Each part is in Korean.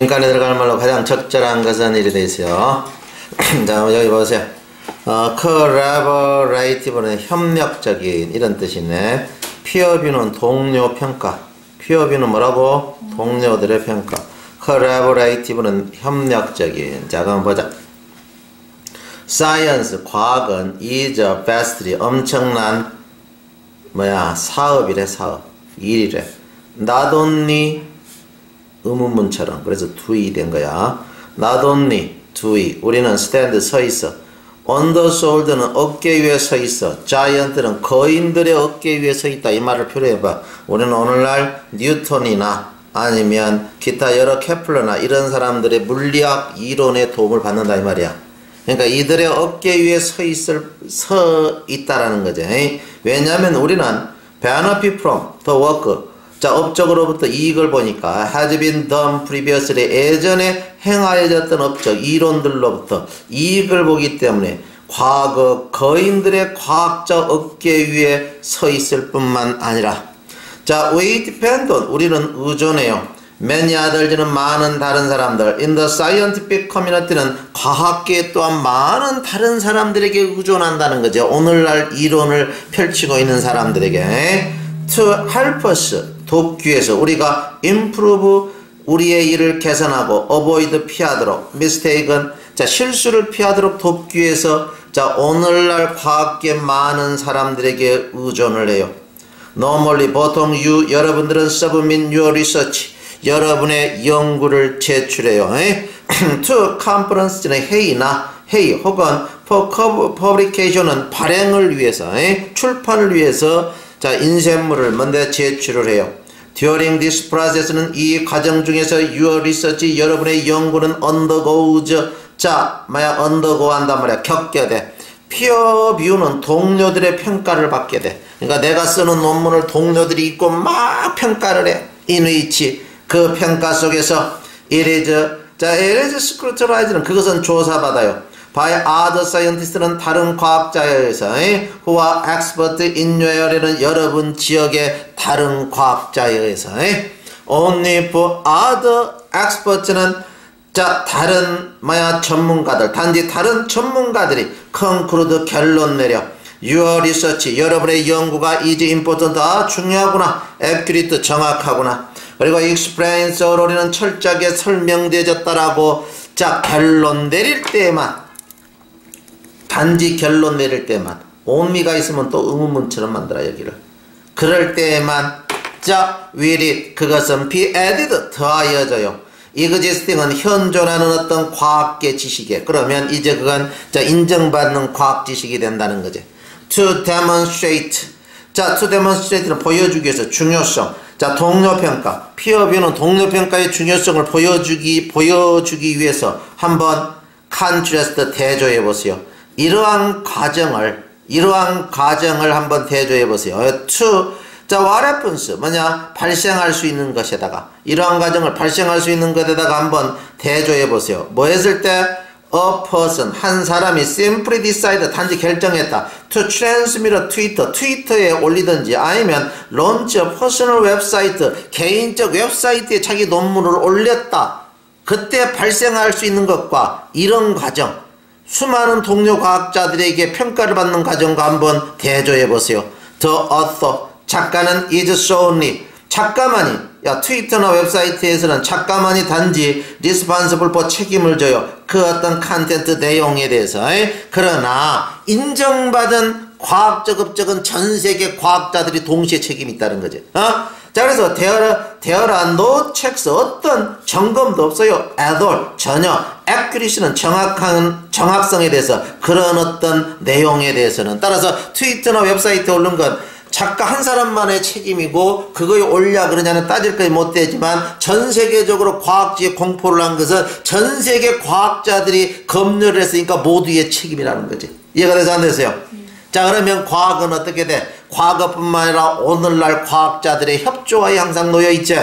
인간에 들어갈 말로 가장 적절한 것은 이래 돼 있어요. 자, 여기 보세요. collaborative는 협력적인 이런 뜻이네. peerview는 동료 평가. peerview는 뭐라고? 동료들의 평가. collaborative는 협력적인. 자, 그럼 보자. science, 과학은 is vastly, 엄청난 사업이래. 사업. 일이래. not only 의문문처럼. 그래서 do이 된 거야. not only do이. 우리는 stand 서 있어. on the shoulder는 어깨 위에 서 있어. giant는 거인들의 어깨 위에 서 있다. 이 말을 표현해봐. 우리는 오늘날 뉴턴이나 아니면 기타 여러 케플러나 이런 사람들의 물리학 이론의 도움을 받는다 이 말이야. 그러니까 이들의 어깨 위에 서 있다라는 거죠. 왜냐하면 우리는 benefit from the work. 자, 업적으로부터 이익을 보니까 has been done previously, 예전에 행하여졌던 업적, 이론들로부터 이익을 보기 때문에 과거 거인들의 과학적 어깨 위에 서 있을 뿐만 아니라, 자, we depend on, 우리는 의존해요. many others는 많은 다른 사람들, in the scientific community는 과학계 또한 많은 다른 사람들에게 의존한다는 거죠. 오늘날 이론을 펼치고 있는 사람들에게 to help us, 돕기 위해서 우리가 improve, 우리의 일을 개선하고 avoid, 피하도록, mistake은 자, 실수를 피하도록 돕기 위해서 자, 오늘날 과학계 많은 사람들에게 의존을 해요. normally, 보통 여러분들은 submit your research, 여러분의 연구를 제출해요. to conference는 회의 혹은 for publication은 발행을 위해서, 출판을 위해서 자, 인쇄물을 먼저 제출을 해요. During this process는 이 과정 중에서 your research, 여러분의 연구는 undergoes, 자, undergo 한단 말이야. 겪게 돼. peer view는 동료들의 평가를 받게 돼. 그러니까 내가 쓰는 논문을 동료들이 읽고 막 평가를 해. in which, 그 평가 속에서 it is scrutinized는 그것은 조사받아요. by other scientists는 다른 과학자에 의해서 who are expert in your area는 여러분 지역의 다른 과학자에 의해서 only for other experts는 자, 다른 전문가들, 단지 다른 전문가들이 conclude, 결론 내려 your research, 여러분의 연구가 is important, 중요하구나, accurate, 정확하구나, 그리고 explain thoroughly는 철저하게 설명되어졌다라고 자, 결론 내릴 때만, 단지 결론 내릴 때만, only가 있으면 또 의문문처럼 만들어 여기를. 그럴 때만 자, will it, 그것은 be added, 더하여져요. existing은 현존하는 어떤 과학계 지식에, 그러면 이제 그건 자, 인정받는 과학 지식이 된다는 거지. to demonstrate, 자, to demonstrate는 보여주기 위해서 중요성. 자, 동료평가, peerview는 동료평가의 중요성을 보여주기 위해서 한번 contrast, 대조해 보세요. 이러한 과정을 한번 대조해 보세요. to, 자, what happens, 발생할 수 있는 것에다가, 이러한 과정을 발생할 수 있는 것에다가 한번 대조해 보세요. 뭐 했을 때? a person, 한 사람이 simply decide, 단지 결정했다. to transmit a 트위터에 올리든지, 아니면 launch a personal website, 개인적 웹사이트에 자기 논문을 올렸다. 그때 발생할 수 있는 것과 이런 과정, 수많은 동료 과학자들에게 평가를 받는 과정과 한번 대조해 보세요. The author, 작가는 is solely, 작가만이, 야, 트위터나 웹사이트에서는 작가만이 단지 responsible for, 책임을 져요. 그 어떤 컨텐트 내용에 대해서. 그러나 인정받은 과학적 업적은 전 세계 과학자들이 동시에 책임이 있다는 거지. 자, 그래서 there are no checks, 어떤 점검도 없어요. at all, 전혀. accuracy는 정확성에 대해서, 그런 어떤 내용에 대해서는. 따라서 트위터나 웹사이트에 올린 건 작가 한 사람만의 책임이고, 그거에 올려 그러냐는 따질 것이 못 되지만, 전 세계적으로 과학지에 공포를 한 것은 전 세계 과학자들이 검열을 했으니까 모두의 책임이라는 거지. 이해가 돼서 안 되세요? 자, 그러면 과학은 어떻게 돼? 과거뿐만 아니라 오늘날 과학자들의 협조가 항상 놓여있지?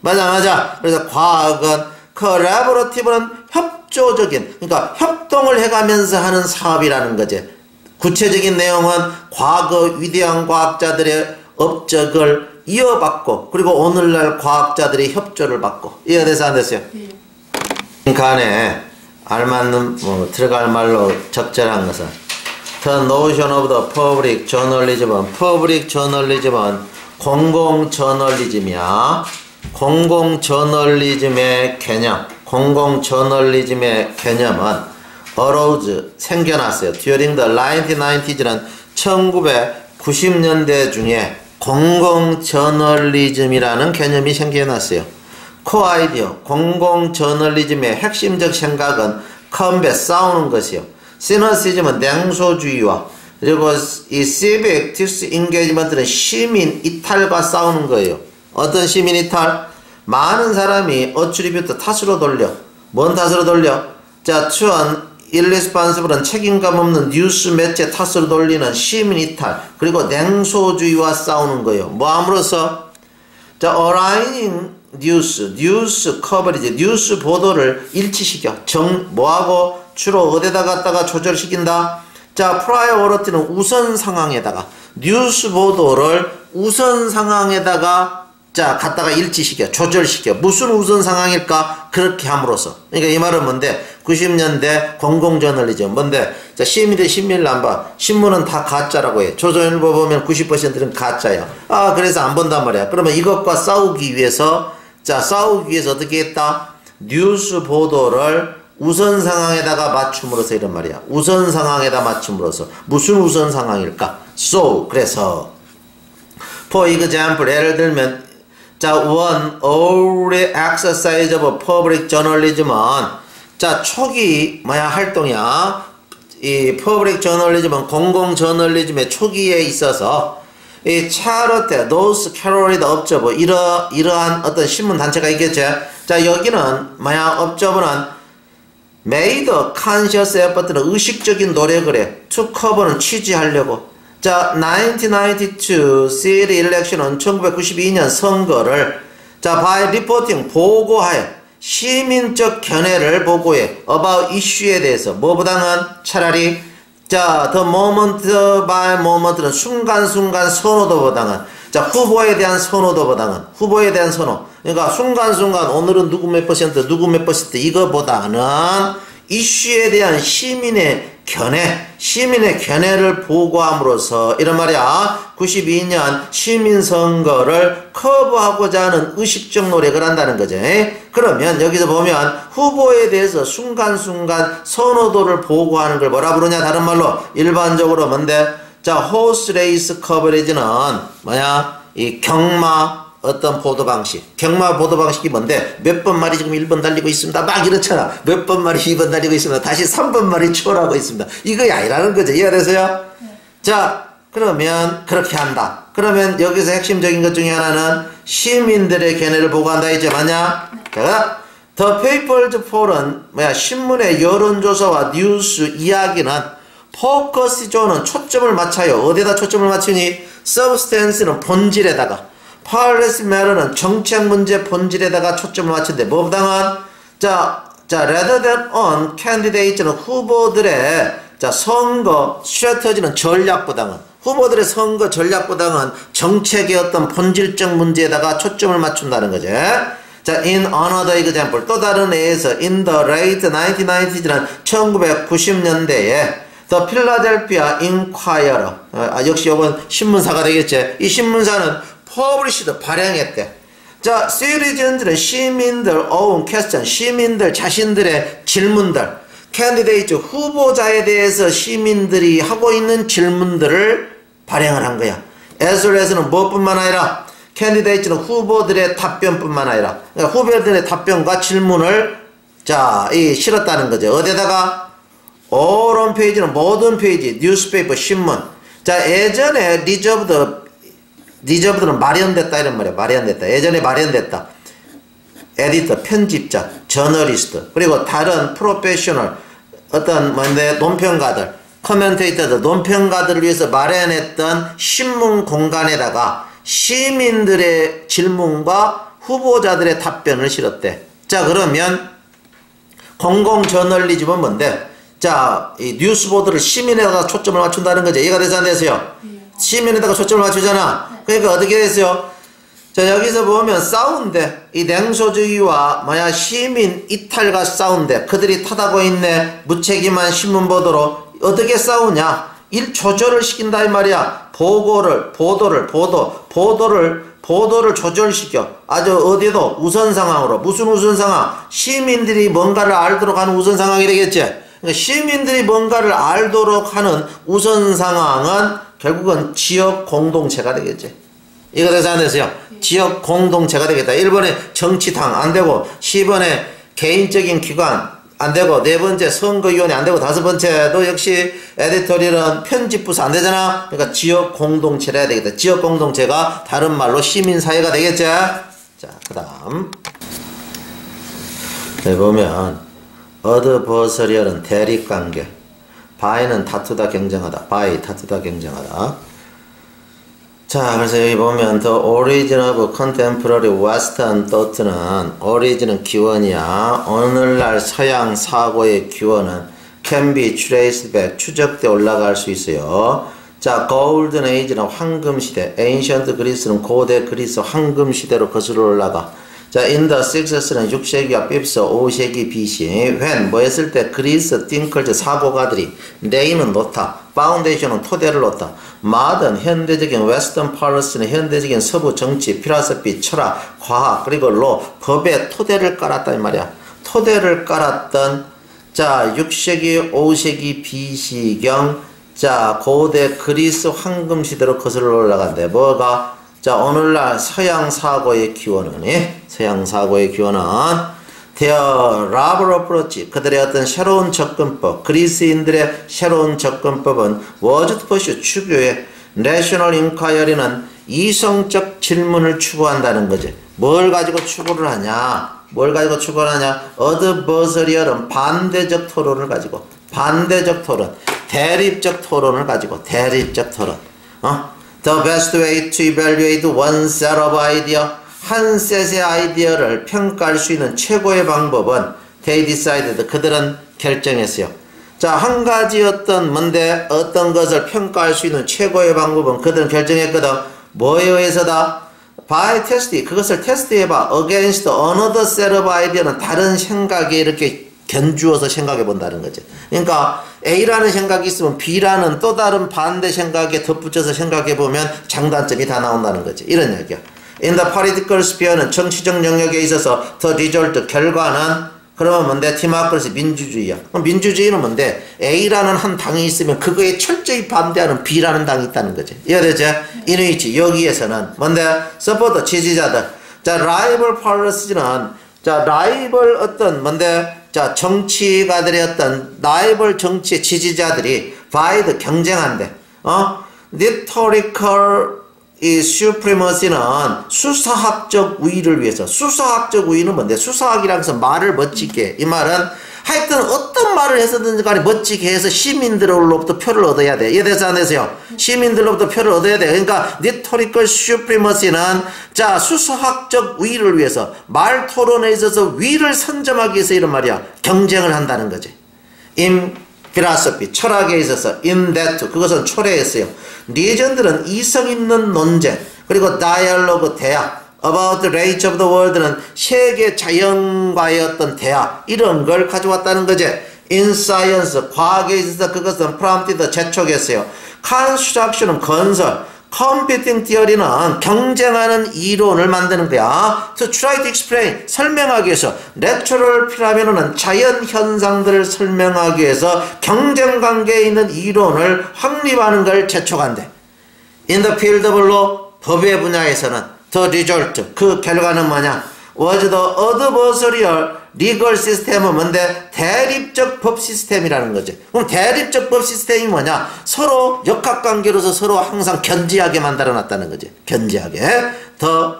맞아. 그래서 과학은 collaborative는 협조적인, 그러니까 협동을 해가면서 하는 사업이라는 거지. 구체적인 내용은 과거 위대한 과학자들의 업적을 이어받고 그리고 오늘날 과학자들의 협조를 받고 이해가 돼서 안 됐어요? 네. 간에 알맞는 들어갈 말로 적절한 것은 The notion of the public journalism은 public journalism은 공공저널리즘이야. 공공저널리즘의 개념, 공공저널리즘의 개념은 arose, 생겨났어요. During the 1990s는 1990년대 중에 공공저널리즘이라는 개념이 생겨났어요. 코어 아이디어, 공공저널리즘의 핵심적 생각은 컴뱃, 싸우는 것이요. 시너시즘은 냉소주의와 그리고 이 civic disengagement는 시민 이탈과 싸우는 거예요. 어떤 시민 이탈? 많은 사람이 attribute 탓으로 돌려. 뭔 탓으로 돌려? 자, 추원 irresponsible은 책임감 없는 뉴스 매체 탓으로 돌리는 시민 이탈. 그리고 냉소주의와 싸우는 거예요. 뭐 함으로써? 자, aligning 뉴스 커버리지, 뉴스 보도를 일치시켜. 뭐하고? 주로 어디다 갖다가 조절시킨다? 자, 프라이어리티는 우선 상황에다가 뉴스 보도를 우선 상황에다가 자 갖다가 일치시켜 조절시켜. 무슨 우선 상황일까? 그렇게 함으로써. 그러니까 이 말은 뭔데? 90년대 공공저널리즘 뭔데? 자, 시민들 신문을 안 봐. 신문은 다 가짜라고 해. 조선일보 보면 90%는 가짜야. 아, 그래서 안 본단 말이야. 그러면 이것과 싸우기 위해서 어떻게 했다? 뉴스 보도를 우선 상황에다가 맞춤으로써 이런 말이야. 우선 상황에다 맞춤으로써. 무슨 우선 상황일까? So, 그래서 for example, 예를 들면 자, one early exercise of public journalism은 자, 초기 활동이야. 이 public journalism은 공공 저널리즘의 초기에 있어서 이 차르테, 노스 캐롤리드 업저버 이러한 어떤 신문 단체가 있겠지. 자, 여기는 업저버는 made a conscious effort는 의식적인 노력을 해. to cover는 취지하려고. 자, 1992 city election은 1992년 선거를 자, by reporting 보고하여 시민적 견해를 보고해. about issue에 대해서 뭐보다는 차라리 자, the moment by moment는 순간순간 선호도보다는 자, 후보에 대한 선호도보다는 후보에 대한 선호. 그러니까 순간순간 오늘은 누구 몇 퍼센트 누구 몇 퍼센트 이거보다는 이슈에 대한 시민의 견해를 보고함으로써 이런 말이야. 92년 시민선거를 커버하고자 하는 의식적 노력을 한다는 거지. 그러면 여기서 보면 후보에 대해서 순간순간 선호도를 보고하는 걸 뭐라 부르냐? 다른 말로 일반적으로 뭔데? 자, 호스 레이스 커버리지는 이 경마 어떤 보도 방식. 경마 보도 방식이 뭔데? 몇 번 말이 지금 1번 달리고 있습니다. 막 이렇잖아. 몇 번 말이 2번 달리고 있습니다. 다시 3번 말이 추월하고 있습니다. 이거 아니라는 거죠. 이해가 되세요? 네. 자, 그러면 그렇게 한다. 그러면 여기서 핵심적인 것 중에 하나는 시민들의 견해를 보고한다 했죠. 맞냐? 네. 자, The People's Poll은 신문의 여론조사와 뉴스 이야기는 포커스 존은 초점을 맞춰요. 어디에다 초점을 맞추니? Substance는 본질에다가. Policy Matter는 정책 문제 본질에다가 초점을 맞춘대. 뭐보다는 자, rather than on candidate는 후보들의 자, 선거 strategy는 전략보다는 후보들의 선거 전략보다는 정책의 어떤 본질적 문제에다가 초점을 맞춘다는 거죠. 자, in another example 또 다른 예에서 in the late 1990s는 1990년대에 The Philadelphia Inquirer 역시 이건 신문사가 되겠지. 이 신문사는 퍼블리시드 발행했대. 자, citizens는 시민들 own question, 시민들 자신들의 질문들, candidate 후보자에 대해서 시민들이 하고 있는 질문들을 발행을 한 거야. as well as는 무엇뿐만 아니라 candidate는 후보들의 답변뿐만 아니라 그러니까 후보들의 답변과 질문을 자, 실었다는 거죠. 어디다가 all on 페이지는 모든 페이지, 뉴스페이퍼 신문. 자, 예전에 리저브드는 마련됐다 이런 말이야. 마련됐다. 예전에 마련됐다. 에디터, 편집자, 저널리스트, 그리고 다른 프로페셔널, 어떤 논평가들, 커멘테이터들, 논평가들을 위해서 마련했던 신문 공간에다가 시민들의 질문과 후보자들의 답변을 실었대. 자, 그러면 공공저널리즘은 뭔데? 자, 이 뉴스 보도를 시민에다가 초점을 맞춘다는 거죠. 이해가 돼서 안 되세요? 시민에다가 초점을 맞추잖아. 그러니까 어떻게 됐어요? 자, 여기서 보면 싸운대. 이 냉소주의와 시민 이탈과 싸운대. 그들이 타다고 있네. 무책임한 신문보도로. 어떻게 싸우냐? 일 조절을 시킨다 이 말이야. 보도를 조절시켜. 아주 어디도 우선 상황으로. 무슨 우선 상황? 시민들이 뭔가를 알도록 하는 우선 상황이 되겠지. 그러니까 시민들이 뭔가를 알도록 하는 우선 상황은 결국은 지역 공동체가 되겠지. 이거 돼서 안 돼서요? 지역 공동체가 되겠다. 1번에 정치당 안 되고, 10번에 개인적인 기관 안 되고, 4번째 선거위원회 안 되고, 5번째도 역시 에디토리얼은 편집부서 안 되잖아. 그러니까 지역 공동체를 해야 되겠다. 지역 공동체가 다른 말로 시민사회가 되겠지. 자, 그 다음. 여기 보면 어드버서리얼은 대립관계, 바이는 다투다 경쟁하다. 바이 다투다 경쟁하다. 자, 그래서 여기 보면 The origin of contemporary western thought는 origin은 기원이야. 오늘날 서양 사고의 기원은 can be traced back, 추적돼 올라갈 수 있어요. 자, golden age는 황금시대, ancient Greece는 고대 그리스 황금시대로 거슬러 올라가. 자, in the sixth는 6세기와 5세기 BC. when 뭐 했을 때 그리스 띵클즈 사고가들이 레이는 놓다, 파운데이션은 토대를 놓다. modern 현대적인 웨스턴 팔러스는 현대적인 서부 정치, 필라소피, 철학, 과학 그리고 로 법의 토대를 깔았다 이 말이야. 토대를 깔았던 자 6세기 5세기 BC경 자 고대 그리스 황금시대로 거슬러 올라간대. 뭐가? 자, 오늘날 서양 사고의 기원은, 서양 사고의 기원은, their novel approach, 그들의 어떤 새로운 접근법, 그리스인들의 새로운 접근법은 was to pursue, 추구해, national inquiry는 이성적 질문을 추구한다는 거지. 뭘 가지고 추구를 하냐? 뭘 가지고 추구를 하냐? adversarial은 반대적 토론을 가지고, 반대적 토론, 대립적 토론을 가지고, 대립적 토론, The best way to evaluate one set of idea, 한 셋의 아이디어를 평가할 수 있는 최고의 방법은 they decided, 그들은 결정했어요. 자, 한 가지 어떤 것을 평가할 수 있는 최고의 방법은 그들은 결정했거든. 뭐에 의해서다? by test, 그것을 테스트해봐. against another set of idea는 다른 생각에 이렇게 견주어서 생각해 본다는 거지. 그러니까 A라는 생각이 있으면 B라는 또 다른 반대 생각에 덧붙여서 생각해 보면 장단점이 다 나온다는 거지. 이런 얘기야. In the political sphere는 정치적 영역에 있어서 the result, 결과는 그러면 뭔데? 디모크라시, 민주주의야. 그럼 민주주의는 뭔데? A라는 한 당이 있으면 그거에 철저히 반대하는 B라는 당이 있다는 거지. 이해되지? 이누이치 여기에서는 뭔데? 서포터, 지지자들. 자, 라이벌 팔러스는 자, 라이벌 어떤 뭔데? 자, 정치가들의 어떤 라이벌 정치의 지지자들이 바이드 경쟁한대. rhetorical supremacy는 수사학적 우위를 위해서. 수사학적 우위는 뭔데? 수사학이라고 해서 말을 멋지게. 이 말은 하여튼 어떤 말을 해서든지 간에 멋지게 해서 시민들로부터 표를 얻어야 돼. 이해돼서 안 돼서요? 시민들로부터 표를 얻어야 돼. 그러니까 rhetorical supremacy는 자 수사학적 위를 위해서 말 토론에 있어서 위를 선점하기 위해서 이런 말이야. 경쟁을 한다는 거지. in philosophy, 철학에 있어서 in that, 그것은 초래했어요. 리전들은 이성 있는 논쟁, 그리고 dialogue, 대화, about the rage of the world는 세계 자연과의 어떤 대화, 이런 걸 가져왔다는 거지. in science, 과학에 있어서 그것은 prompted, 재촉했어요. construction은 건설, competing theory는 경쟁하는 이론을 만드는 거야. to try to explain, 설명하기 위해서. natural phenomenon은 자연 현상들을 설명하기 위해서 경쟁 관계에 있는 이론을 확립하는 걸 재촉한대. in the field of law, 법의 분야에서는 the result, 그 결과는 뭐냐? was the adversarial legal system은 뭔데? 대립적 법 시스템이라는 거지. 그럼 대립적 법 시스템이 뭐냐? 서로 역학관계로서 서로 항상 견지하게 만들어놨다는 거지. 견지하게. the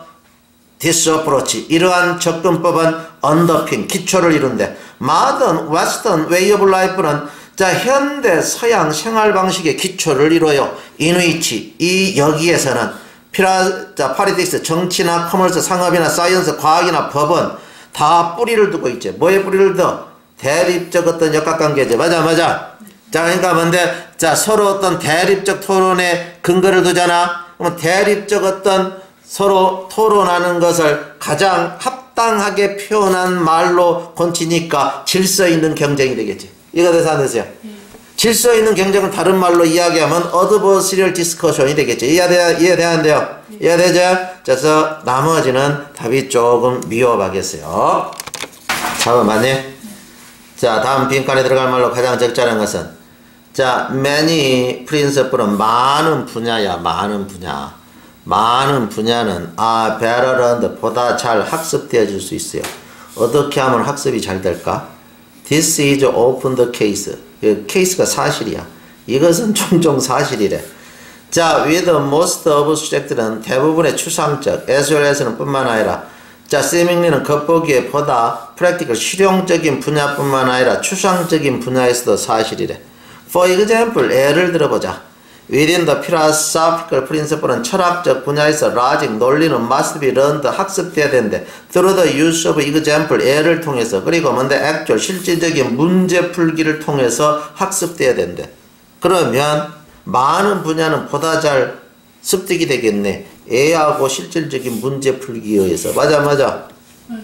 this approach, 이러한 접근법은 언더핀, 기초를 이룬대. modern western way of life는 자 현대 서양 생활 방식의 기초를 이뤄요. in which, 이 여기에서는 파리틱스, 정치나 커머스, 상업이나 사이언스, 과학이나 법은 다 뿌리를 두고 있지. 뭐에 뿌리를 둬? 대립적 어떤 역학관계지. 맞아. 자, 그러니까 뭔데? 자, 서로 어떤 대립적 토론에 근거를 두잖아. 그러면 대립적 어떤 서로 토론하는 것을 가장 합당하게 표현한 말로 고치니까 질서 있는 경쟁이 되겠지. 이거 돼서 안 되세요? 질서 있는 경쟁은 다른 말로 이야기하면 adversarial discussion이 되겠죠. 이해되는데요? 이해되죠? 그래서 나머지는 답이 조금 미흡하겠어요. 잠깐만요. 자, 다음 빈칸에 들어갈 말로 가장 적절한 것은, 자, many principle은 많은 분야야. 많은 분야. 많은 분야는 better learned, 보다 잘 학습되어질 수 있어요. 어떻게 하면 학습이 잘 될까? This is often the case. 케이스가 사실이야. 이것은 종종 사실이래. 자, with most of subject는 대부분의 추상적, as well as는 뿐만 아니라, 자, seemingly는 겉보기에 보다 practical, 실용적인 분야뿐만 아니라 추상적인 분야에서도 사실이래. For example, 예를 들어보자. Within the philosophical principle은 철학적 분야에서 logic, 논리는 must be learned, 학습돼야 되는데 through the use of example, 예를 통해서, 그리고 뭔데 actual, 실질적인 문제 풀기를 통해서 학습돼야 된대. 그러면 많은 분야는 보다 잘 습득이 되겠네. 애하고 실질적인 문제 풀기에 의해서. 맞아.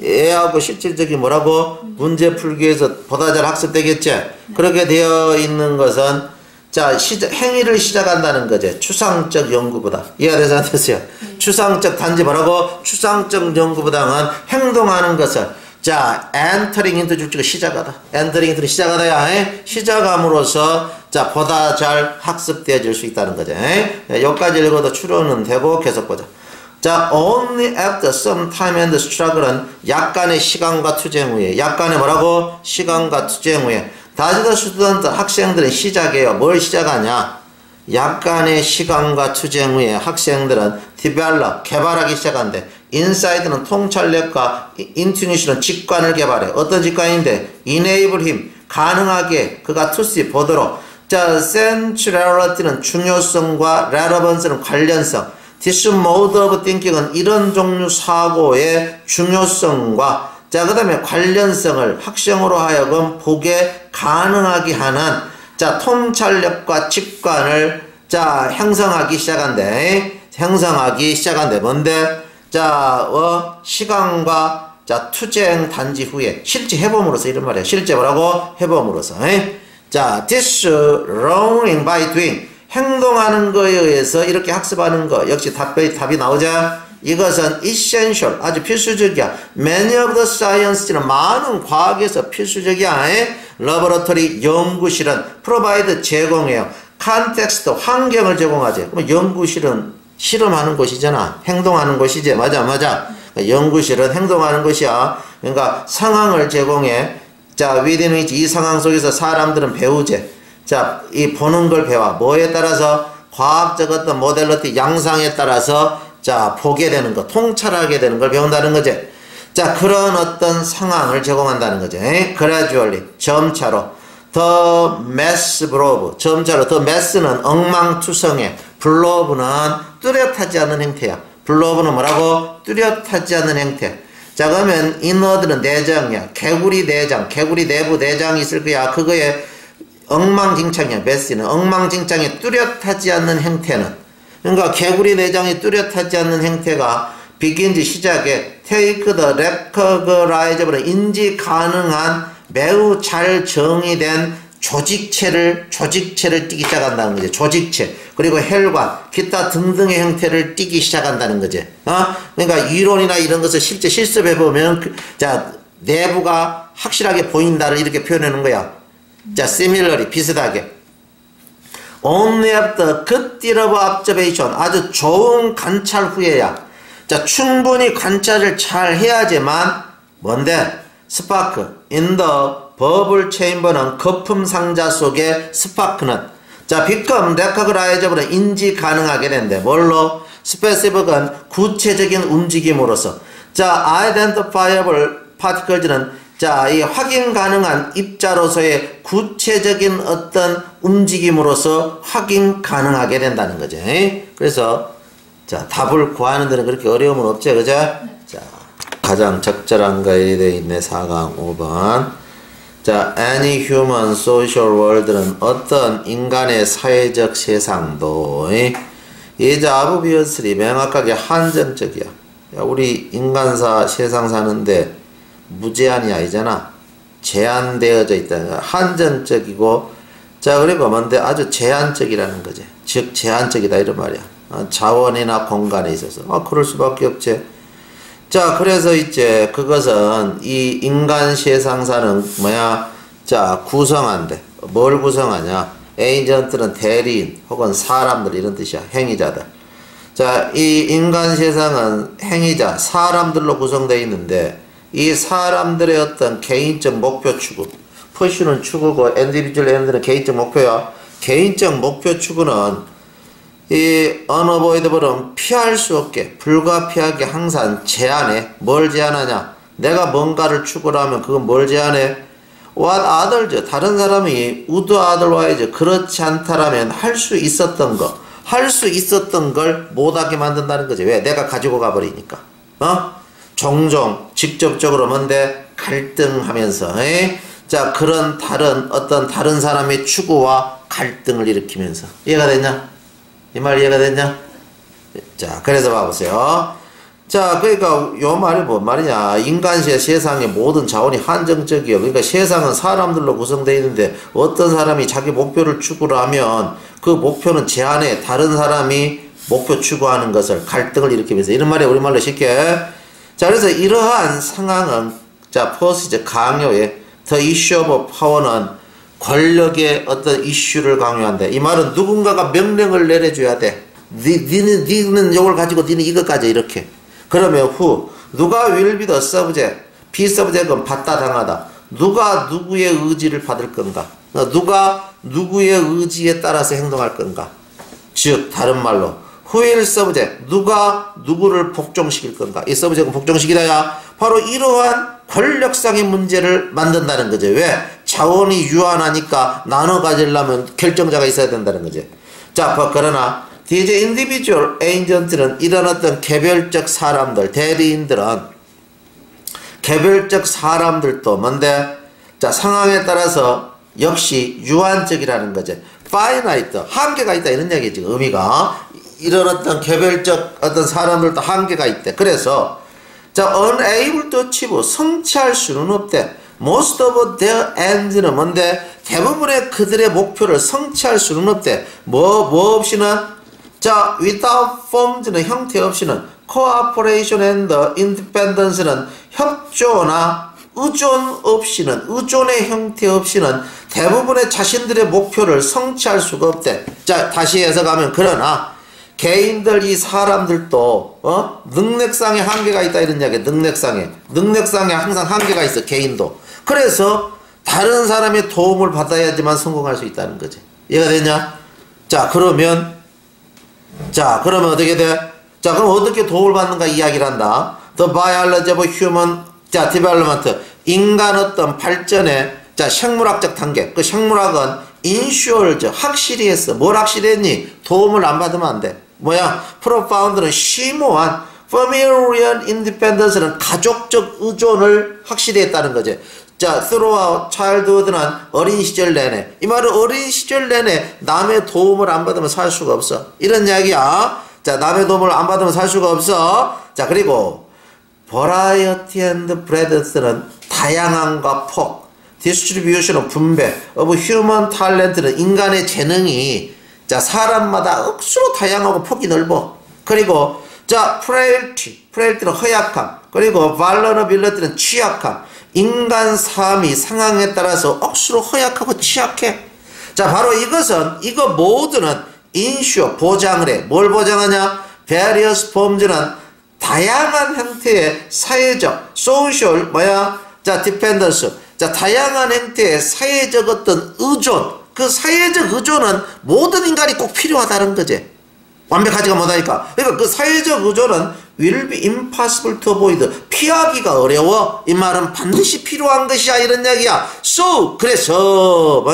애하고 실질적인 뭐라고? 문제 풀기에 의해서 보다 잘 학습되겠지? 그렇게 되어 있는 것은, 자, 행위를 시작한다는 거지. 추상적 연구보다. 이해가 되지 않으세요? 추상적, 단지 뭐라고? 추상적 연구보다는 행동하는 것을, 자, entering into 줄지가 시작하다. entering into 시작하다야. 시작함으로써, 자, 보다 잘 학습되어질 수 있다는 거죠. 여기까지 읽어도 추론은 되고 계속 보자. 자, only after some time and struggle은 약간의 시간과 투쟁 후에, 약간의 뭐라고? 시간과 투쟁 후에. 다지더 스튜던트, 학생들은 시작해요. 뭘 시작하냐? 약간의 시간과 투쟁 후에 학생들은 develop, 개발하기 시작한대. insight는 통찰력과 intuition은 직관을 개발해. 어떤 직관인데? enable him, 가능하게 그가 to see, 보도록. 자, centrality는 중요성과 relevance는 관련성. this mode of thinking은 이런 종류 사고의 중요성과, 자, 그 다음에 관련성을 학생으로 하여금 보게 가능하게 하는, 자, 통찰력과 직관을, 자, 형성하기 시작한대. 뭔데? 자, 시간과, 자, 투쟁 단지 후에, 실제 해봄으로써 이런 말이야. 실제 뭐라고? 해봄으로써. 자, this learning by doing, 행동하는 거에 의해서 이렇게 학습하는 거. 역시 답이 나오자. 이것은 essential, 아주 필수적이야. Many of the sciences는 많은 과학에서 필수적이야. laboratory, 연구실은 provide, 제공해요. context, 환경을 제공하지. 그럼 연구실은 실험하는 곳이잖아. 행동하는 곳이지. 맞아. 연구실은 행동하는 곳이야. 그러니까 상황을 제공해. 자, within which, 이 상황 속에서 사람들은 배우지. 자, 이 보는 걸 배워. 뭐에 따라서? 과학적 어떤 모델리티, 양상에 따라서, 자, 보게 되는 거, 통찰하게 되는 걸 배운다는 거지. 자, 그런 어떤 상황을 제공한다는 거지. gradually, 점차로. the mass blow, 점차로. the mass는 엉망투성해. blow는 뚜렷하지 않은 행태야. blow는 뭐라고? 뚜렷하지 않은 행태. 자, 그러면 inward는 내장이야. 개구리 내장, 개구리 내부 내장이 있을 거야. 그거에 엉망진창이야. mass는 엉망진창이 뚜렷하지 않는 행태는, 그러니까 개구리 내장이 뚜렷하지 않는 행태가 begins, 시작에 take the recognizable, 인지 가능한 매우 잘 정의된 조직체를 띠기 시작한다는 거지. 조직체. 그리고 혈관, 기타 등등의 형태를 띠기 시작한다는 거지. 그러니까 이론이나 이런 것을 실제 실습해보면, 자, 내부가 확실하게 보인다를 이렇게 표현하는 거야. 자, similarly, 비슷하게. Only after good deal of observation, 아주 좋은 관찰 후에야. 자, 충분히 관찰을 잘 해야지만, 뭔데? 스파크. In the bubble chamber는 거품 상자 속의 스파크는, 자, become recognizable은 인지 가능하게 된대. 뭘로? specific은 구체적인 움직임으로서. 자, identifiable particles는, 자, 이 확인 가능한 입자로서의 구체적인 어떤 움직임으로서 확인 가능하게 된다는 거죠. 그래서, 자, 답을 구하는 데는 그렇게 어려움은 없죠. 그죠? 자, 가장 적절한 거에 되어 있네. 4강 5번. 자, any human social world는 어떤 인간의 사회적 세상도 is obviously 명확하게 한정적이야. 야, 우리 인간사 세상 사는데 무제한이 아니잖아. 제한되어져 있다. 한정적이고, 자, 그리고 뭔데 아주 제한적이라는 거지. 즉 제한적이다 이런 말이야. 자원이나 공간에 있어서. 그럴 수밖에 없지. 자, 그래서 이제 그것은 이 인간 세상사는 뭐야? 자, 구성한데. 뭘 구성하냐? 에이전트는 대리인 혹은 사람들 이런 뜻이야. 행위자들. 자, 이 인간 세상은 행위자, 사람들로 구성되어 있는데 이 사람들의 어떤 개인적 목표 추구, 퍼슈는 추구고 인디비주얼 엔드는 개인적 목표야. 개인적 목표 추구는 이 unavoidable은 피할 수 없게, 불가피하게 항상 제한해. 뭘 제한하냐? 내가 뭔가를 추구를 하면 그건 뭘 제한해? What others, 다른 사람이 would otherwise 그렇지 않다라면 할 수 있었던 거, 할 수 있었던 걸 못하게 만든다는 거지. 왜? 내가 가지고 가버리니까. 종종 직접적으로 뭔데 갈등하면서, 자, 그런 어떤 다른 사람의 추구와 갈등을 일으키면서. 이해가 됐냐? 이 말 이해가 됐냐? 자, 그래서 봐보세요. 자, 그러니까 요 말이 뭔 말이냐? 인간시의 세상의 모든 자원이 한정적이요. 그러니까 세상은 사람들로 구성되어 있는데 어떤 사람이 자기 목표를 추구를 하면 그 목표는 제한해. 다른 사람이 목표 추구하는 것을 갈등을 일으키면서. 이런 말이 우리말로 쉽게. 자, 그래서 이러한 상황은, 자, 퍼스트 강요의 The issue of power는 권력의 어떤 이슈를 강요한다. 이 말은 누군가가 명령을 내려줘야 돼. 니는 요걸 가지고 니는 이것까지 이렇게. 그러면 누가 will be the subject? be subject은 받다 당하다. 누가 누구의 의지를 받을 건가? 누가 누구의 의지에 따라서 행동할 건가? 즉 다른 말로 who will subject? 누가 누구를 복종시킬 건가? 이 subject은 복종시키다야. 바로 이러한 권력상의 문제를 만든다는 거죠. 왜? 자원이 유한하니까 나눠 가지려면 결정자가 있어야 된다는 거지. 자, 그러나 these individual agent는 이런 어떤 개별적 사람들, 대리인들은 개별적 사람들도 뭔데? 자, 상황에 따라서 역시 유한적이라는 거지. finite, 한계가 있다 이런 얘기지. 의미가 이런 어떤 개별적 어떤 사람들도 한계가 있대. 그래서 자, unable to achieve, 성취할 수는 없대. most of their ends는 뭔데? 대부분의 그들의 목표를 성취할 수는 없대. 뭐 없이는? 자, without forms는 형태 없이는, cooperation and independence는 협조나 의존 없이는, 의존의 형태 없이는 대부분의 자신들의 목표를 성취할 수가 없대. 자, 다시 해석하면, 그러나 개인들, 이 사람들도 능력상의 한계가 있다 이런 이야기야. 능력상에 항상 한계가 있어. 개인도. 그래서 다른 사람의 도움을 받아야지만 성공할 수 있다는 거지. 이해가 되냐? 자, 그러면 어떻게 돼? 자, 그럼 어떻게 도움을 받는가 이야기를 한다. The biology of human, 자, development, 인간 어떤 발전의, 자, 생물학적 단계. 그 생물학은 ensures, 확실히 했어. 뭘 확실히 했니? 도움을 안 받으면 안 돼. 뭐야? profound는 심오한, familial independence는 가족적 의존을 확실히 했다는 거지. 자, throughout childhood는 어린 시절 내내. 이 말은 어린 시절 내내 남의 도움을 안 받으면 살 수가 없어. 이런 이야기야. 자, 남의 도움을 안 받으면 살 수가 없어. 자, 그리고 variety and breadth는 다양함과 폭. distribution은 분배. of human talent는 인간의 재능이, 자, 사람마다 억수로 다양하고 폭이 넓어. 그리고 자, frailty는 허약함. 그리고 vulnerability는 취약함. 인간 삶이 상황에 따라서 억수로 허약하고 취약해. 자, 바로 이거 모두는 ensure, 보장을 해. 뭘 보장하냐? various forms는 다양한 형태의 사회적, social, 자, dependence. 자, 다양한 형태의 사회적 어떤 의존. 그 사회적 의존은 모든 인간이 꼭 필요하다는 거지. 완벽하지가 못하니까. 그러니까 그 사회적 의존은 will be impossible to avoid. 피하기가 어려워. 이 말은 반드시 필요한 것이야. 이런 이야기야. So, 그래서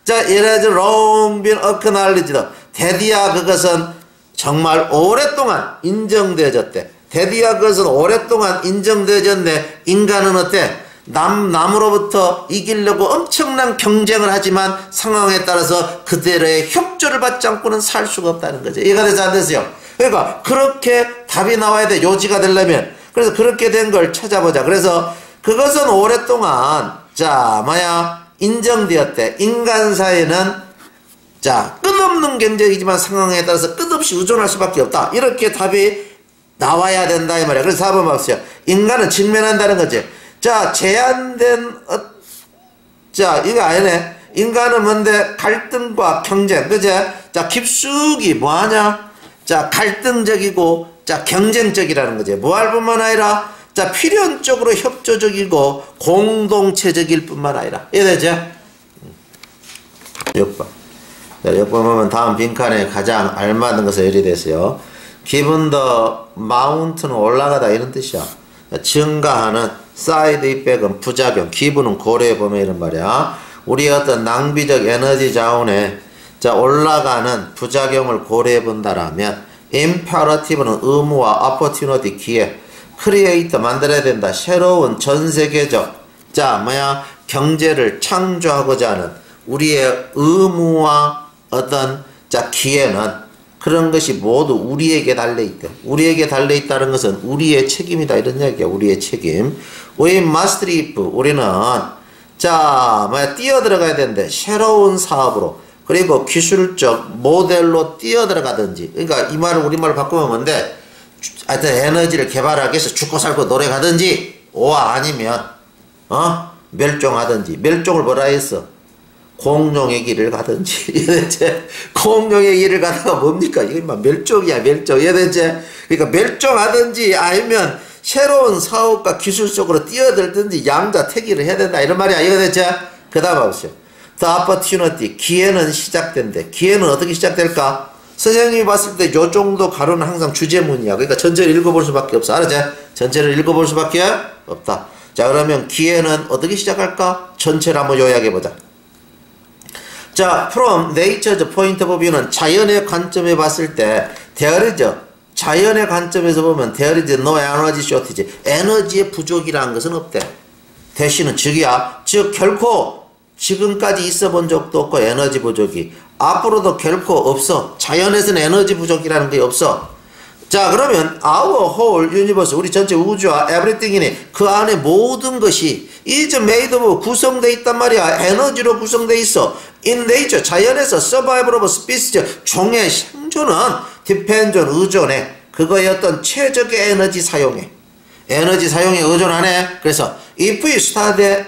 자, it has long been acknowledged. 대디야 그것은 정말 오랫동안 인정되어졌대. 대디야 그것은 오랫동안 인정되어졌네. 인간은 어때? 남으로부터 이기려고 엄청난 경쟁을 하지만 상황에 따라서 그들의 협조를 받지 않고는 살 수가 없다는 거죠. 이해가 되지 않으세요? 그러니까 그렇게 답이 나와야 돼. 요지가 되려면. 그래서 그렇게 된 걸 찾아보자. 그래서 그것은 오랫동안 인정되었대. 인간 사회는 끝없는 경쟁이지만 상황에 따라서 끝없이 의존할 수밖에 없다. 이렇게 답이 나와야 된다 이 말이야. 그래서 4번 봤어요. 인간은 직면한다는 거지. 제한된 이거 아니네. 인간은 뭔데? 갈등과 경쟁. 그제? 깊숙이 뭐하냐? 갈등적이고 경쟁적이라는 거지. 뭐할 뿐만 아니라 필연적으로 협조적이고 공동체적일 뿐만 아니라. 이해되죠? 6번. 6번 보면 다음 빈칸에 가장 알맞는 것을 예리됐어요. Given the mountain 올라가다 이런 뜻이야. 증가하는 사이드 이펙은 부작용, 기분은 고려해 보면 이런 말이야. 우리의 어떤 낭비적 에너지 자원에 올라가는 부작용을 고려해 본다라면 imperative는 의무와 opportunity 기회, create 만들어야 된다. 새로운 전 세계적 경제를 창조하고자 하는 우리의 의무와 어떤 기회는 그런 것이 모두 우리에게 달려있다. 우리에게 달려있다는 것은 우리의 책임이다. 이런 이야기야. 우리의 책임. We must leap. 우리는 뛰어들어가야 되는데 새로운 사업으로 그리고 기술적 모델로 뛰어들어가든지. 그러니까 이 말을 우리말로 바꾸면 뭔데? 하여튼 에너지를 개발하기 위해서 죽고 살고 노래 가든지 아니면 멸종하든지. 멸종을 뭐라 했어? 공룡의 길을 가든지. 이해되지? 공룡의 길을 가다가 뭡니까? 이게 막 멸종이야, 멸종. 이해되지? 그러니까 멸종하든지 아니면 새로운 사업과 기술적으로 뛰어들든지 양자택일을 해야 된다. 이런 말이야. 이해되지? 그 다음 봐보세요. The opportunity. 기회는 시작된대. 기회는 어떻게 시작될까? 선생님이 봤을 때 요 정도 가로는 항상 주제문이야. 그러니까 전체를 읽어볼 수밖에 없어. 알았지? 전체를 읽어볼 수밖에 없다. 자, 그러면 기회는 어떻게 시작할까? 전체를 한번 요약해보자. from nature's point of view는 자연의 관점에 봤을 때 there is, 자연의 관점에서 보면 there is no energy shortage. 에너지의 부족이라는 것은 없대. 대신은 즉이야. 즉 결코 지금까지 있어 본 적도 없고 에너지 부족이 앞으로도 결코 없어. 자연에서는 에너지 부족이라는 게 없어. 자, 그러면 our whole universe, 우리 전체 우주와 everything이니 그 안에 모든 것이 is made of, 구성되어 있단 말이야. 에너지로 구성되어 있어. in nature, 자연에서 survival of species, 종의 생존은 depends on, 의존해. 그거의 어떤 최적의 에너지 사용에. 에너지 사용에 의존하네. 그래서 if we study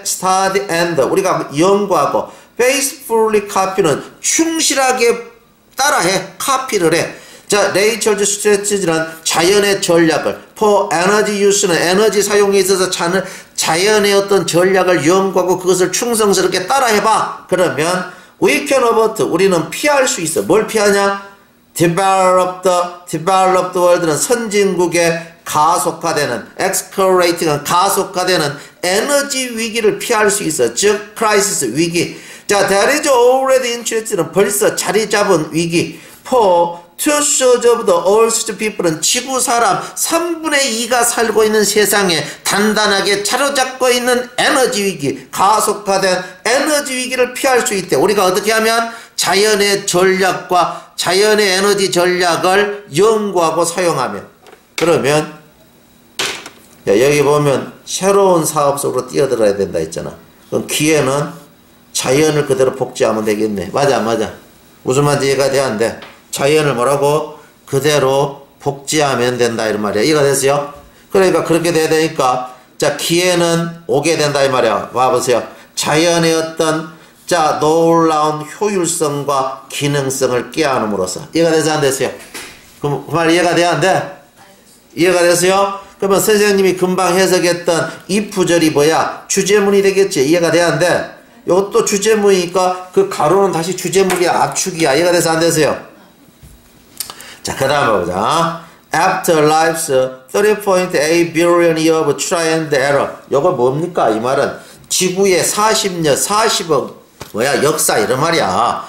and, 우리가 연구하고 faithfully copy는 충실하게 따라해. 카피를 해. 자, nature's strategies는 자연의 전략을, for energy use는 에너지 사용에 있어서 자연의 어떤 전략을 연구하고 그것을 충성스럽게 따라해봐. 그러면 we can avert, 우리는 피할 수 있어. 뭘 피하냐? developed world는 선진국의 가속화되는, accelerating은 가속화되는 에너지 위기를 피할 수 있어. 즉 crisis, 위기. 자, there is already interest는 벌써 자리 잡은 위기. for two-thirds of the earth's people는 지구 사람 3분의 2가 살고 있는 세상에 단단하게 자로잡고 있는 에너지 위기, 가속화된 에너지 위기를 피할 수 있대. 우리가 어떻게 하면 자연의 전략과 자연의 에너지 전략을 연구하고 사용하면. 그러면 여기 보면 새로운 사업 속으로 뛰어들어야 된다 했잖아. 그럼 기회는 자연을 그대로 복제하면 되겠네. 맞아. 무슨 말인지 이해가 돼야 안 돼? 자연을 뭐라고? 그대로 복제하면 된다 이런 말이야. 이해가 됐어요? 그러니까 그렇게 돼야 되니까 자, 기회는 오게 된다 이 말이야. 봐보세요. 자연의 어떤 놀라운 효율성과 기능성을 꾀하는으로써. 이해가 돼서 안 됐어요? 그럼 그 말 이해가 돼야 안 돼? 이해가 됐어요? 그러면 선생님이 금방 해석했던 이 구절이 뭐야? 주제문이 되겠지. 이해가 돼야 안 돼? 이것도 주제문이니까 그 가로는 다시 주제문이야. 압축이야. 이해가 돼서 안 되세요? 자, 그 다음 보자. After life's 30.8 billion year of try and error. 요거 뭡니까? 이 말은 지구의 40년, 40억, 역사, 이런 말이야.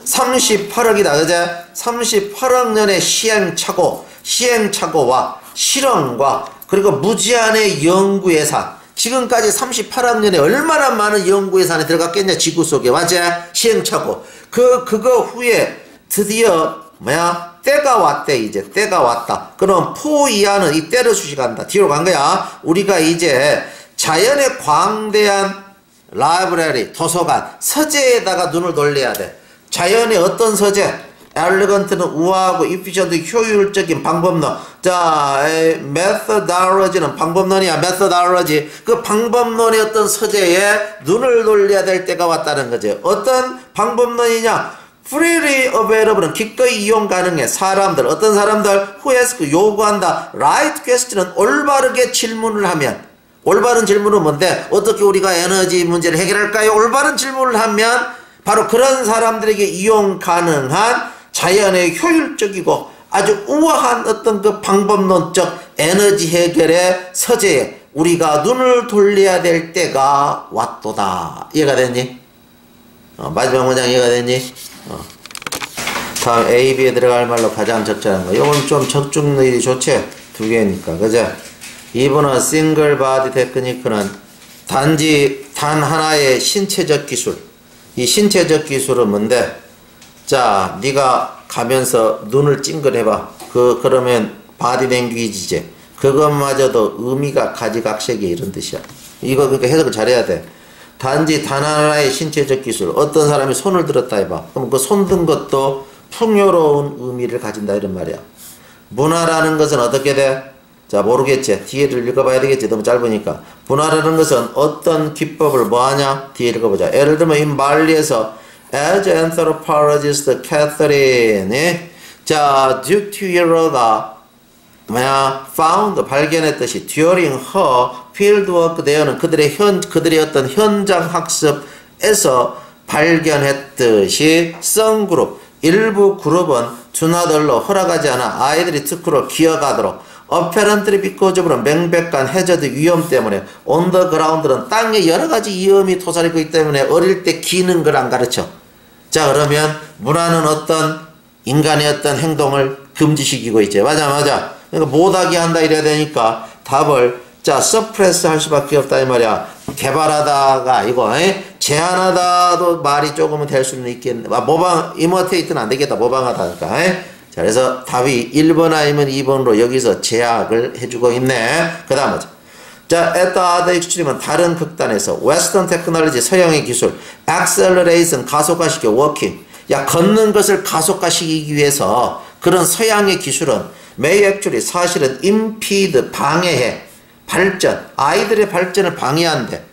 38억이다. 그제? 38억 년의 시행착오와 실험과 그리고 무제한의 연구 예산. 지금까지 38학년에 얼마나 많은 연구 예산이 들어갔겠냐, 지구 속에. 맞아? 시행착오. 그거 후에 드디어, 때가 왔대, 이제. 때가 왔다. 그럼 포 이하는 이 때를 수식한다. 뒤로 간 거야. 우리가 이제 자연의 광대한 라이브러리, 도서관, 서재에다가 눈을 돌려야 돼. 자연의 어떤 서재? 엘리건트는 우아하고 이피션트 효율적인 방법론. 자, 메서달러지는 방법론이야. 메서달러지. 그 방법론의 어떤 서재에 눈을 돌려야 될 때가 왔다는 거지. 어떤 방법론이냐? freely available은 기꺼이 이용 가능해. 사람들, 어떤 사람들? who ask, 요구한다. right question은 올바르게 질문을 하면. 올바른 질문은 뭔데? 어떻게 우리가 에너지 문제를 해결할까요? 올바른 질문을 하면 바로 그런 사람들에게 이용 가능한 자연의 효율적이고 아주 우아한 어떤 그 방법론적 에너지 해결의 서재에 우리가 눈을 돌려야 될 때가 왔도다. 이해가 됐니? 마지막 문장 이해가 됐니? 다음 A, B에 들어갈 말로 가장 적절한 거. 이건 좀 적중률이 좋지? 두 개니까. 그죠? 2번은 싱글 바디 테크니크는 단지 단 하나의 신체적 기술. 이 신체적 기술은 뭔데? 자, 네가 가면서 눈을 찡그려봐. 그러면 바디 랭귀지지. 그것마저도 의미가 가지각색이 이런 뜻이야. 이거 그러니까 해석을 잘해야 돼. 단지 단 하나의 신체적 기술. 어떤 사람이 손을 들었다 해봐. 그럼 그 손 든 것도 풍요로운 의미를 가진다 이런 말이야. 문화라는 것은 어떻게 돼? 자, 모르겠지. 뒤에를 읽어봐야 되겠지. 너무 짧으니까. 문화라는 것은 어떤 기법을 뭐하냐? 뒤에 읽어보자. 예를 들면 이 말리에서 As anthropologist Catherine, 자, 듀티어가 found 발견했듯이 during her fieldwork there는 그들의 어떤 현장 학습에서 발견했듯이 some group 일부 그룹은 준하들로 허락하지 않아 아이들이 특구로 기어가도록 apparently because는 명백한 해저드 위험 때문에 on the ground는 땅에 여러가지 위험이 도사리고 있기 때문에 어릴 때 기는 걸 안 가르쳐. 자, 그러면 문화는 어떤 인간의 어떤 행동을 금지시키고 있지. 맞아. 그러니까 못하게 한다 이래야 되니까 답을 자, suppress 할 수밖에 없다 이 말이야. 개발하다가 아니고 제한하다도 말이 조금은 될 수는 있겠네. 모방, imitate 안 되겠다. 모방하다니까. 자, 그래서 답이 1번 아니면 2번으로 여기서 제약을 해주고 있네. 그 다음 자, at the other extreme은 다른 극단에서 western technology 서양의 기술 acceleration 가속화시켜 walking 야 걷는 것을 가속화시키기 위해서 그런 서양의 기술은 may actually 사실은 impede 방해해 발전 아이들의 발전을 방해한대.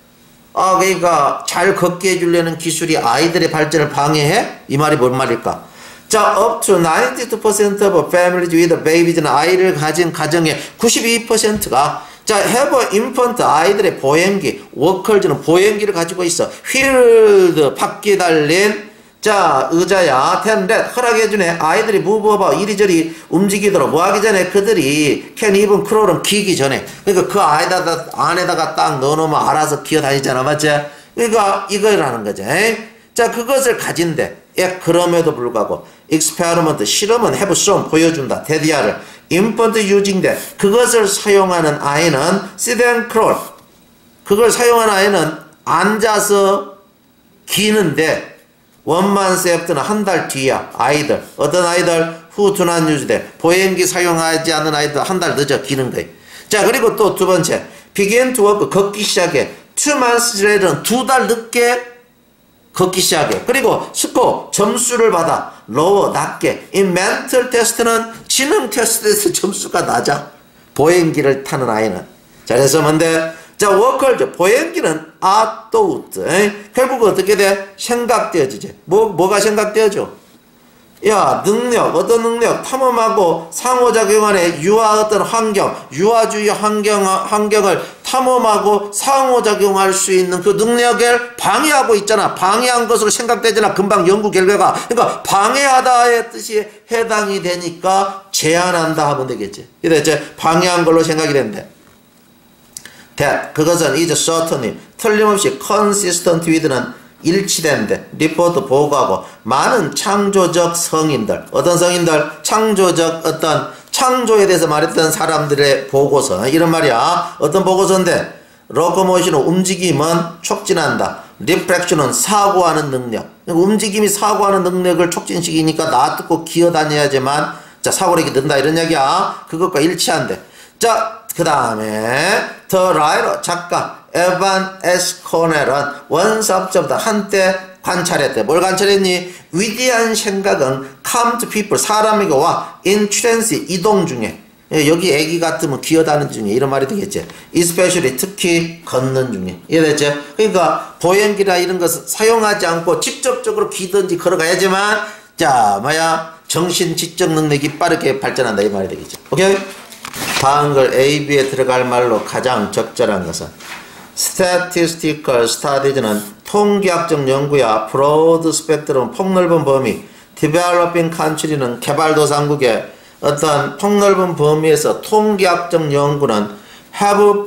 그러니까 잘 걷게 해주려는 기술이 아이들의 발전을 방해해? 이 말이 뭔 말일까? 자, up to 92% of families with babies는 아이를 가진 가정의 92%가 자, have infant 아이들의 보행기, 워커즈는 보행기를 가지고 있어. 휠드 바퀴 달린 자, 의자야. 텐데 허락해주네. 아이들이 무브어봐 이리저리 움직이도록 뭐 하기 전에 그들이 can even crawl은 기기 전에. 그러니까 그 안에다가 딱 넣어놓으면 알아서 기어다니잖아. 맞지? 그러니까 이거라는 거지. 자, 그것을 가진대. 그럼에도 불구하고 experiment 실험은 have shown 보여준다. 데디아를 infant using대 그것을 사용하는 아이는 sit and crawl 그걸 사용하는 아이는 앉아서 기는데 원만 세프트는 한 달 뒤야. 아이들 어떤 아이들 who do not use 대 보행기 사용하지 않는 아이들 한 달 늦어 기는 거예요. 자, 그리고 또 두 번째 begin to walk 걷기 시작해 2 months later는 2달 늦게 걷기 시작해. 그리고 스코어 점수를 받아 lower 낮게. 이 mental test는 지능 테스트에서 점수가 낮아. 보행기를 타는 아이는. 자, 그래서 뭔데? 자, 워커즈 보행기는 are thought. 결국 어떻게 돼? 생각되어지지. 뭐가 생각되어져? 야, 능력, 어떤 능력, 탐험하고 상호작용하는 유아 어떤 환경, 유아주의 환경을 탐험하고 상호작용할 수 있는 그 능력을 방해하고 있잖아. 방해한 것으로 생각되잖아. 금방 연구 결과가. 그러니까 방해하다의 뜻이 해당이 되니까 제한한다 하면 되겠지. 그래서 이제 방해한 걸로 생각이 된대. 그것은 is certainly 틀림없이 consistent with는 일치된데 리포트 보고하고 많은 창조적 성인들 어떤 성인들 창조적 창조에 대해서 말했던 사람들의 보고서. 이런 말이야. 어떤 보고서인데 로코모션은 움직임은 촉진한다. 리프렉션은 사고하는 능력. 움직임이 사고하는 능력을 촉진시키니까 놔두고 기어다녀야지만 자 사고력이 는다 이런 얘기야. 그것과 일치한대. 자 그 다음에 더 라이러 작가 에반 에스 코넬은 원서부터 한때 관찰했대. 뭘 관찰했니? 위대한 생각은 come to people 사람에게 와 in transit 이동 중에 여기 애기 같으면 기어다니는 중에 이런 말이 되겠지. especially 특히 걷는 중에 이해됐지? 그러니까 보행기나 이런 것을 사용하지 않고 직접적으로 기든지 걸어가야지만 자 뭐야 정신 지적 능력이 빠르게 발전한다 이 말이 되겠지. 오케이? 다음 걸 A, B에 들어갈 말로 가장 적절한 것은 statistical studies는 통계학적 연구야. broad spectrum 폭넓은 범위. developing country는 개발도상국의 어떤 폭넓은 범위에서 통계학적 연구는 have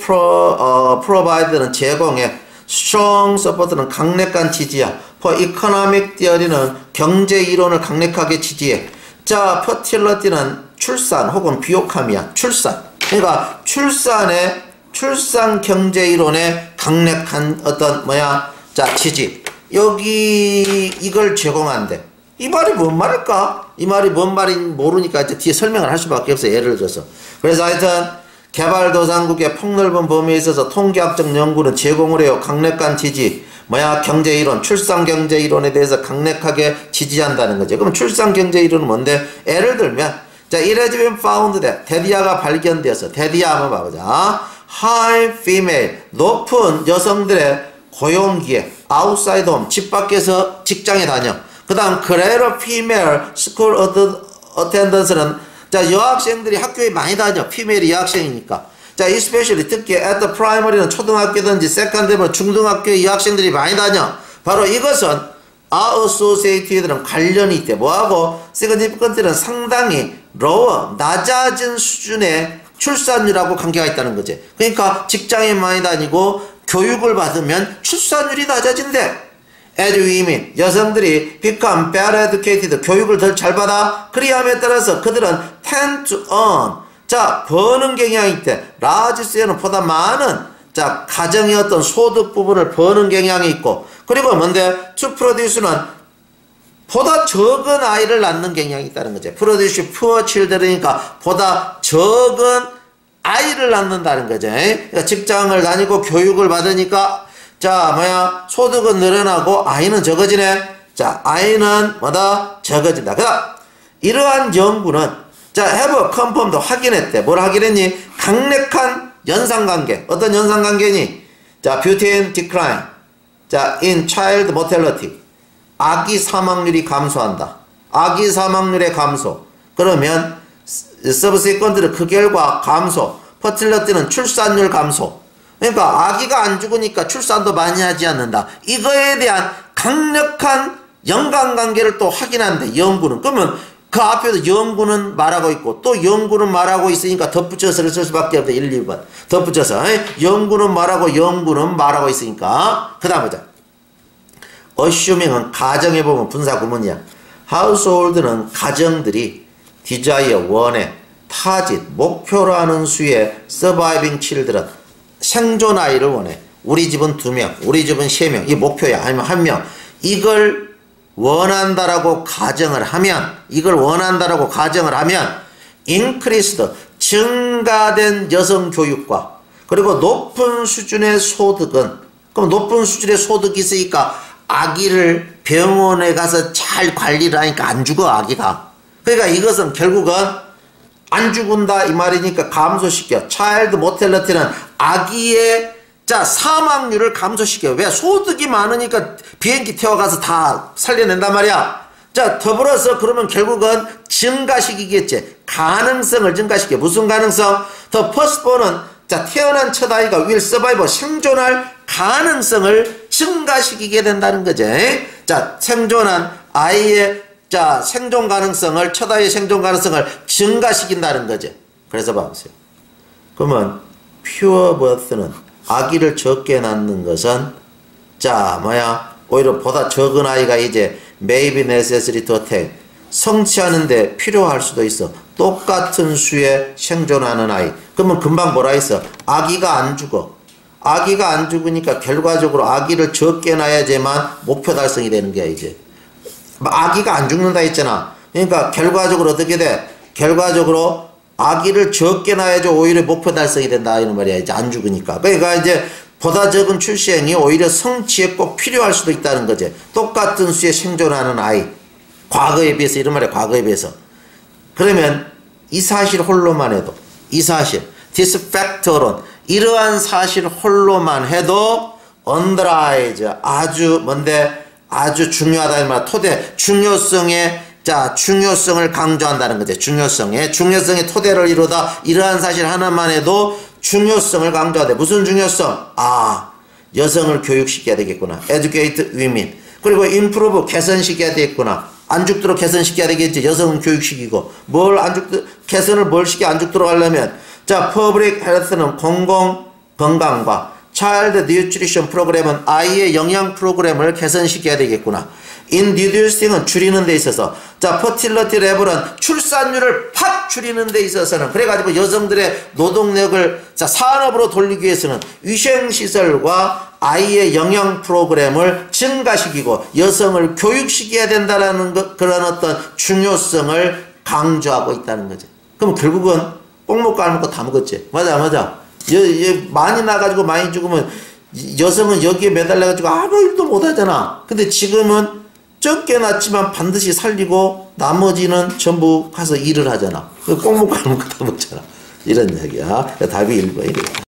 provid는 제공해 strong support는 강력한 지지야. for economic theory는 경제 이론을 강력하게 지지해. 자, fertility는 출산 혹은 비옥함이야. 출산. 그러니까 출산 경제 이론의 강력한 어떤 뭐야? 자, 지지. 여기 이걸 제공한대. 이 말이 뭔 말일까? 이 말이 뭔 말인지 모르니까 이제 뒤에 설명을 할 수밖에 없어. 예를 들어서. 그래서 하여튼 개발도상국의 폭넓은 범위에 있어서 통계학적 연구는 제공을 해요. 강력한 지지. 뭐야? 경제이론, 출산경제이론에 대해서 강력하게 지지한다는 거죠. 그럼 출산경제이론은 뭔데? 예를 들면 자, it has been found that 데디아가 발견되어서 데디아 한번 봐보자. high female 높은 여성들의 고용기회 outside home 집 밖에서 직장에 다녀. 그 다음 greater female school attendance는 자 여학생들이 학교에 많이 다녀. female이 여학생이니까. 자, especially 특히 at the primary는 초등학교든지 secondary 중등학교에 여학생들이 많이 다녀. 바로 이것은 are associated는 관련이 있대. 뭐하고? significant는 상당히 lower 낮아진 수준의 출산율하고 관계가 있다는 거지. 그러니까 직장에 많이 다니고 교육을 받으면 출산율이 낮아진대. as women 여성들이 become better educated 교육을 더 잘 받아. 그리함에 따라서 그들은 tend to earn 자 버는 경향이 있대. large share 보다 많은 자 가정의 어떤 소득 부분을 버는 경향이 있고 그리고 뭔데 to produce는 보다 적은 아이를 낳는 경향이 있다는 거지. produce poor children이니까 보다 적은 아이를 낳는다는 거지. 그러니까 직장을 다니고 교육을 받으니까 자 뭐야 소득은 늘어나고 아이는 적어지네. 자 아이는 뭐다 적어진다. 그다음 이러한 연구는 자 have confirmed 확인했대. 뭘 확인했니? 강력한 연상관계. 어떤 연상관계니? 자 butane decline. 자 in child mortality. 아기 사망률이 감소한다. 아기 사망률의 감소. 그러면 subsequently 그 결과 감소. fertility는 출산율 감소. 그러니까 아기가 안 죽으니까 출산도 많이 하지 않는다. 이거에 대한 강력한 연관관계를 또 확인한대. 연구는. 그러면 그 앞에도 연구는 말하고 있고 또 연구는 말하고 있으니까 덧붙여서를 쓸 수밖에 없다. 1, 2번. 덧붙여서 연구는 말하고 있으니까 그 다음 보자. assuming은 가정에 보면 분사 구문이야. household는 가정들이 desire 원해 타짓 목표로 하는 수의 surviving children 생존 아이를 원해. 우리 집은 2명 우리 집은 3명 이 목표야. 아니면 1명 이걸 원한다라고 가정을 하면 increased 증가된 여성 교육과 그리고 높은 수준의 소득은 그럼 높은 수준의 소득이 있으니까 아기를 병원에 가서 잘 관리를 하니까 안 죽어 아기가. 그러니까 이것은 결국은 안 죽은다 이 말이니까 감소시켜. 차일드 모텔리티는 아기의 자 사망률을 감소시켜. 왜? 소득이 많으니까 비행기 태워가서 다 살려낸단 말이야. 자 더불어서 그러면 결국은 증가시키겠지. 가능성을 증가시켜. 무슨 가능성? 더 퍼스트본은 자 태어난 첫 아이가 will survive 생존할 가능성을 증가시키게 된다는 거지. 자 생존한 아이의 자 생존 가능성을 첫 아이의 생존 가능성을 증가시킨다는 거지. 그래서 봐보세요. 그러면 pure birth는 아기를 적게 낳는 것은 자 뭐야 오히려 보다 적은 아이가 이제 may be necessary to attain 성취하는데 필요할 수도 있어. 똑같은 수에 생존하는 아이. 그러면 금방 뭐라 했어? 아기가 안 죽어. 아기가 안 죽으니까 결과적으로 아기를 적게 낳아야지만 목표 달성이 되는 거야 이제. 아기가 안 죽는다 했잖아. 그러니까 결과적으로 어떻게 돼? 결과적으로 아기를 적게 낳아야지 오히려 목표 달성이 된다 이런 말이야. 이제 안 죽으니까. 그러니까 이제 보다 적은 출생이 오히려 성취에 꼭 필요할 수도 있다는 거지. 똑같은 수에 생존하는 아이. 과거에 비해서 이런 말이야. 과거에 비해서. 그러면 이 사실 홀로만 해도 이 사실 this fact alone 이러한 사실 홀로만 해도 underlies 아주 뭔데 아주 중요하다 이 말. 토대 중요성의 자 중요성을 강조한다는 거지. 중요성의 토대를 이루다 이러한 사실 하나만 해도 중요성을 강조하대. 무슨 중요성? 아 여성을 교육시켜야 되겠구나. educate women. 그리고 improve 개선시켜야 되겠구나. 안 죽도록 개선시켜야 되겠지. 여성은 교육시키고 뭘 안 죽도록 개선을 뭘 시켜 안 죽도록 하려면 자 public health는 공공 건강과 child nutrition 프로그램은 아이의 영양 프로그램을 개선시켜야 되겠구나. Introducing은 줄이는 데 있어서 자 fertility level은 출산율을 팍 줄이는 데 있어서는 그래가지고 여성들의 노동력을 자 산업으로 돌리기 위해서는 위생시설과 아이의 영양 프로그램을 증가시키고 여성을 교육시켜야 된다라는 그런 어떤 중요성을 강조하고 있다는 거죠. 그럼 결국은 꼭 먹고 안 먹고 다 먹었지. 맞아. 많이 나가지고 많이 죽으면 여성은 여기에 매달려가지고 아무 일도 못하잖아. 근데 지금은 적게 낳지만 반드시 살리고 나머지는 전부 가서 일을 하잖아. 꼭 먹고 안 먹고 다 먹잖아. 이런 얘기야. 답이 1번이래.